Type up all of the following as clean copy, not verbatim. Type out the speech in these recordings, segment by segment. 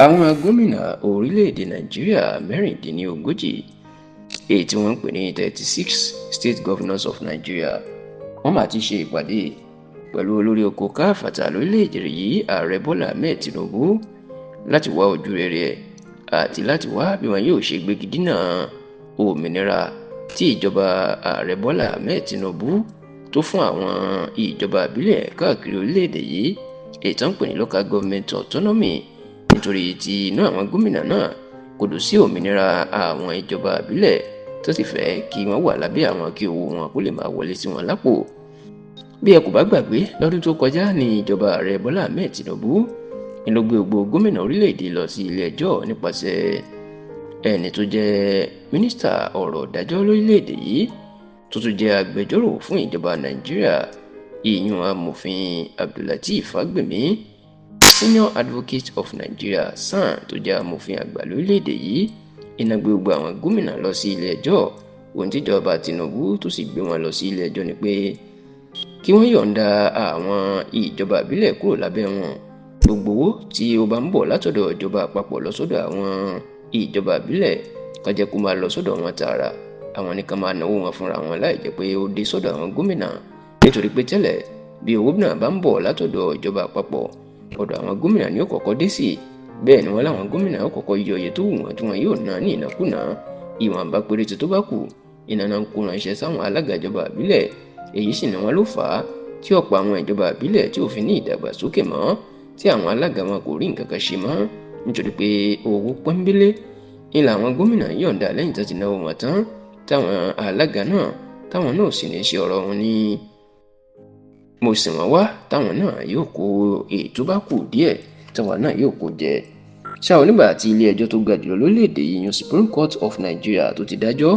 Àwọn gómìnà orílẹ̀-èdè Nàìjíríà mẹ́rìndínlógójì èyí tí wọ́n ń pè ní 36 State Governors of Nigeria wọ́n máa ti ṣe ìpàdé pẹ̀lú olórí oko káfàtà lórílẹ̀-èdè yìí Ààrẹ Bọ́lá Ahmed Tinubu láti wá ojú rere àti láti wá bí wọn yóò ṣe gbégi dínà òmìnira tí ìjọba Ààrẹ Bọ́lá Ahmed Tinubu tó fún àwọn ìjọba ìbílẹ̀ káàkiri orílẹ̀-èdè yìí èyí tí wọ́n ń pè ní local government autonomy nítorí tí inú àwọn gómìnà náà kò dùn sí òmìnira àwọn ìjọba ìbílẹ̀ tó sì fẹ́ kí wọ́n wà lábẹ́ àwọn kí owó wọn kó lè máa wọlé sí wọn lápò. Bí ẹ kò bá gbàgbé lọ́dún tó kọjá ní ìjọba Ààrẹ Bọ́lá Ahmed Tinubu ni ló gbé gbogbo gómìnà orílẹ̀-èdè lọ sí ilé ẹjọ́ nípasẹ̀ ẹni tó jẹ́ mínísítà ọ̀rọ̀ ìdájọ́ lórílẹ̀-èdè yìí tó tún jẹ́ agbẹjọ́rò fún ìjọba Nàìjíríà ìyún amòfin Abdulateef Fagbemi, Senior Advocate of Nigeria SAN tó jẹ́ amòfin àgbà lórílẹ̀-èdè yìí iná gbé gbogbo àwọn gómìnà lọ sí ilé ẹjọ́. Ohun tíjọba Tinubu tó sì gbé wọn lọ sí ilé ẹjọ́ ni pé kí wọ́n yọ̀ǹda àwọn ìjọba ìbílẹ̀ kúrò lábẹ́ wọn. Gbogbo owó tí ó bá ń bọ̀ látọ̀dọ̀ ìjọba àpapọ̀ lọ sọ́dọ̀ àwọn ìjọba ìbílẹ̀ ká jẹ́ kó máa lọ sọ́dọ̀ wọn tààrà. Àwọn nìkan máa náwó wọn fúnra wọn láì jẹ́ pé ó dé sọ́dọ̀ àwọn gómìnà, nítorí pé tẹ́lẹ̀ bí owó náà bá ń bọ̀ látọ̀dọ̀ ìjọba àpapọ̀ ọ̀dọ̀ àwọn gómìnà ni ó kọ́kọ́ dé sí. Bẹ́ẹ̀ ni wọ́n láwọn gómìnà ó kọ́kọ́ yọ iye tó wù wọ́n tí wọ́n yóò ná ní ìnákúnà. Ìwọ̀nba péréte tó bá kù iná náà ń kó ránṣẹ́ sáwọn alága ìjọba ìbílẹ̀. Èyí sì ni wọ́n ló fà á tí ọ̀pọ̀ àwọn ìjọba ìbílẹ̀ tí ò fi ní ìdàgbàsókè mọ́, tí àwọn alága wọn kò rí nǹkan kan ṣe mọ́, nítorí pé owó pọ́nbélé ni làwọn gómìnà yọ̀ǹda lẹ́yìn tó ti náwó wọn tán, táwọn alága náà táwọn náà sì ní ṣe ọ̀rọ̀ wọn ní mo sì wọ́n wá táwọn náà yóò kó ètò bá kù díẹ̀ táwọn náà yóò kó jẹ. Ṣá ò nígbà tí ilé ẹjọ́ tó ga jùlọ lórílẹ̀‐èdè yìí yan Supreme Court of Nigeria tó ti dájọ́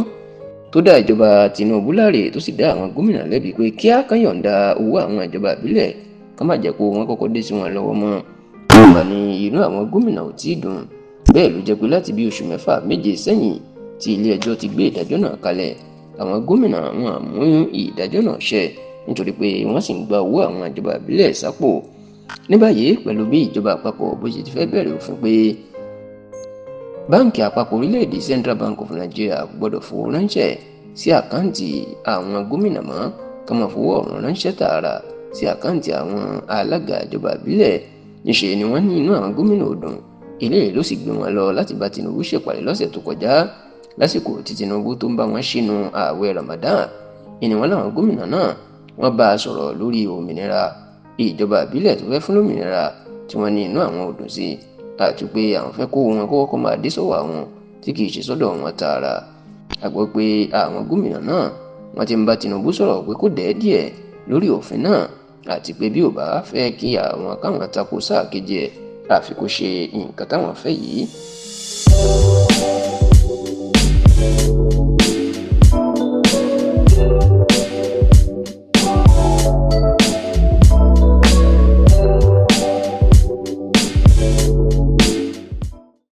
tó dá ìjọba Tinubu láre tó sì dá àwọn gómìnà lẹ́bi pé kí á kàn yọ̀ǹda owó àwọn ìjọba ìbílẹ̀ ká má jẹ́ kó wọn kọ́kọ́ dé sí wọn lọ́wọ́ mọ́. Ìgbà ni inú àwọn gómìnà ò tí ì dùn. Bẹ́ẹ̀ ló jẹ́ pé láti bí oṣù 6 sẹ́yìn tí ilé ẹjọ́ ti gbé ìdájọ́ náà kalẹ̀, àwọn gómìnà wọn àmú ìdájọ́ náà ṣẹ nítorí pé wọ́n sì ń gba owó àwọn ìjọba ìbílẹ̀ sápò. Ní báyìí pẹ̀lú bí ìjọba àpapọ̀ bó ṣe ti fẹ́ bẹ̀rẹ̀ òfin pé báǹkì àpapọ̀ orílẹ̀-èdè Central Bank of Nigeria gbọ́dọ̀ fowó ránṣẹ́ sí àkáǹtì àwọn gómìnà mọ́ ká máa fowó ọ̀hún ránṣẹ́ tààrà sí àkáǹtì àwọn alága ìjọba ìbílẹ̀. Níṣe ni wọ́n ní inú àwọn gómìnà ò dùn. Eléyìí ló sì gbé wọn lọ láti bá Tinubu ṣèpàdé lọ́sẹ̀ tó kọjá lásìkò tí Tinubu tó ń bá wọn ṣínú ààwẹ̀ Ramadan. Ìní wọn láwọn gómìnà náà wọ́n bá a sọ̀rọ̀ lórí òmìnira ìjọba ìbílẹ̀ tó fẹ́ fún lómìnira tí wọ́n ní inú àwọn ò dùn sí, àti pé àwọn fẹ́ kó wọn kọ́kọ́ máa dé sọ́wọ́ àwọn tí kì í ṣe sọ́dọ̀ wọn tààrà. A gbọ́ pé àwọn gómìnà náà wọ́n ti ń bá Tinubu sọ̀rọ̀ pé kó dẹ̀ díẹ̀ lórí òfin náà, àti pé bí ò bá fẹ́ kí àwọn káwọn tako sáà kejì ẹ̀ àfi kó ṣe nǹkan táwọn fẹ́ yìí.